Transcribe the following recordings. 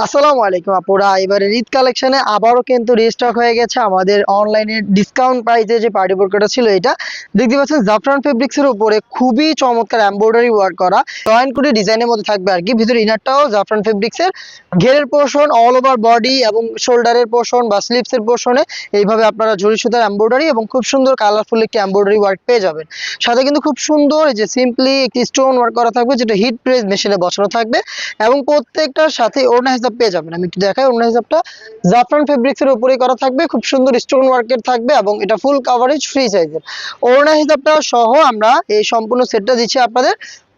আসসালামু আলাইকুম আপুরা, এবারে ঈদ কালেকশনে আবারও কিন্তু রিস্টক হয়ে গেছে আমাদের অনলাইনে ডিসকাউন্ট প্রাইসে যে পার্টি বোরকাটা ছিল। এটা দেখতে পাচ্ছেন জাফরান ফেব্রিক্স এর উপরে খুবই চমৎকার এমব্রয়ডারি ওয়ার্ক করা জয়েন করে ডিজাইনের মধ্যে থাকবে আর কি। ভিতরে ইনারটাও জাফরান ফেব্রিক্স এর ঘেরের পোর্শন অল ওভার বডি এবং শোল্ডারের পোর্শন বা স্লিভস এর পোর্শনে এইভাবে আপনারা ঝুরি সুতার এমব্রয়ডারি এবং খুব সুন্দর কালারফুল একটি এমব্রয়ডারি ওয়ার্ক পেয়ে যাবেন। সাথে কিন্তু খুব সুন্দর এই যে সিম্পলি একটি স্টোন ওয়ার্ক করা থাকবে, যেটা হিট প্রেস মেশিনে বসানো থাকবে এবং প্রত্যেকটার সাথে ওড়না হিসাব পেয়ে যাবেন। আমি একটু দেখাই, ওড়না হিসাবটা জাফরান ফেব্রিক্স এর উপরেই করা থাকবে, খুব সুন্দর স্টোন ওয়ার্কের থাকবে এবং এটা ফুল কাভারেজ ফ্রি সাইজের। ওড়না হিসাবটা সহ আমরা এই সম্পূর্ণ সেটটা দিচ্ছি আপনাদের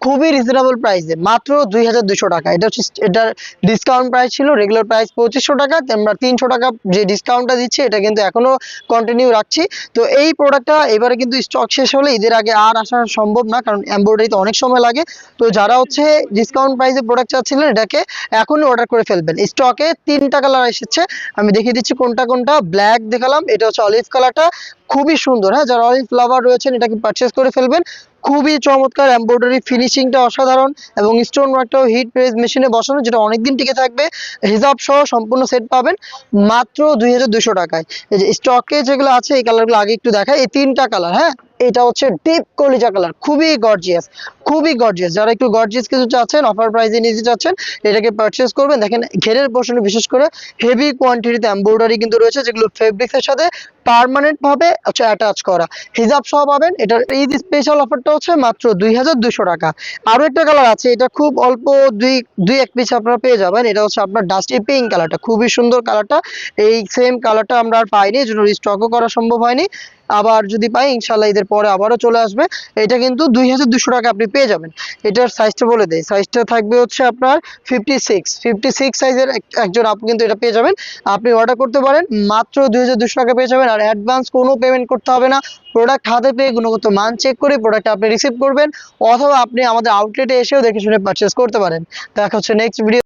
খুবই রিজনেবল প্রাইসে, মাত্র 2200 টাকা। এটা হচ্ছে এটার ডিসকাউন্ট প্রাইস ছিল, রেগুলার প্রাইস 2500 টাকা। আমরা 300 টাকা যে ডিসকাউন্টটা দিচ্ছি এটা কিন্তু এখনো কন্টিনিউ রাখছি। তো এই প্রোডাক্টটা এবারে কিন্তু স্টক শেষ হলে ঈদের আগে আর আসা সম্ভব না, কারণ এমব্রয়ডারিতে অনেক সময় লাগে। তো যারা হচ্ছে ডিসকাউন্ট প্রাইসে প্রোডাক্ট চাচ্ছিলেন এটাকে এখনই অর্ডার করে ফেলবেন। স্টকে 3টা কালার এসেছে, আমি দেখিয়ে দিচ্ছি কোনটা কোনটা। ব্ল্যাক দেখালাম, এটা হচ্ছে অলিভ কালারটা, খুবই সুন্দর। হ্যাঁ, যারা অলিভ লাভার রয়েছেন এটাকে পারচেস করে ফেলবেন। খুবই চমৎকার এমব্রয়ডারি ফিনিশিংটা অসাধারণ এবং স্টোন ওয়ার্কটাও হিট প্রেস মেশিনে বসানো, যেটা অনেকদিন টিকে থাকবে। হিজাব সহ সম্পূর্ণ সেট পাবেন মাত্র 2200 টাকায়। এই যে স্টকে যেগুলো আছে এই কালারগুলো আগে একটু দেখাই। এই 3টা কালার, হ্যাঁ, এটা হচ্ছে ডিপ কলিজা কালার, খুবই গর্জিয়াস, খুবই গর্জিয়াস। যারা একটু গর্জিয়াস কিছু চাচ্ছেন, অফার প্রাইসে নিতে চাচ্ছেন, এটাকে পারচেস করবেন। দেখেন ঘেরের পোর্শনে বিশেষ করে হেভি কোয়ান্টিটিতে এমব্রয়ডারি কিন্তু রয়েছে, যেগুলো ফেব্রিক্সের সাথে পার্মানেন্ট ভাবে হচ্ছে অ্যাটাচ করা। হিজাব সহ পাবেন। এটার ঈদ স্পেশাল অফারটা হচ্ছে মাত্র 2200 টাকা। আরো একটা কালার আছে, এটা খুব অল্প দুই এক পিস আপনারা পেয়ে যাবেন। এটা হচ্ছে আপনার ডাস্টি পিঙ্ক কালারটা, খুবই সুন্দর কালারটা। এই সেম কালারটা আমরা আর পাইনি, এজন্য রিস্টকও করা সম্ভব হয়নি। আবার যদি পাই ইনশাল্লাহ ঈদের পরে আবারও চলে আসবে। এটা কিন্তু 2200 টাকা আপনি পেয়ে যাবেন। এটার সাইজটা বলে দেয়, সাইজটা থাকবে হচ্ছে আপনার 56 সাইজের একজন আপনি কিন্তু এটা পেয়ে যাবেন। আপনি অর্ডার করতে পারেন, মাত্র 2200 টাকা পেয়ে যাবেন। আর অ্যাডভান্স কোনো পেমেন্ট করতে হবে না। প্রোডাক্ট হাতে পেয়ে গুণগত মান চেক করে প্রোডাক্ট আপনি রিসিভ করবেন, অথবা আপনি আমাদের আউটলেটে এসেও দেখে শুনে পারচেস করতে পারেন। দেখা হচ্ছে নেক্সট ভিডিও।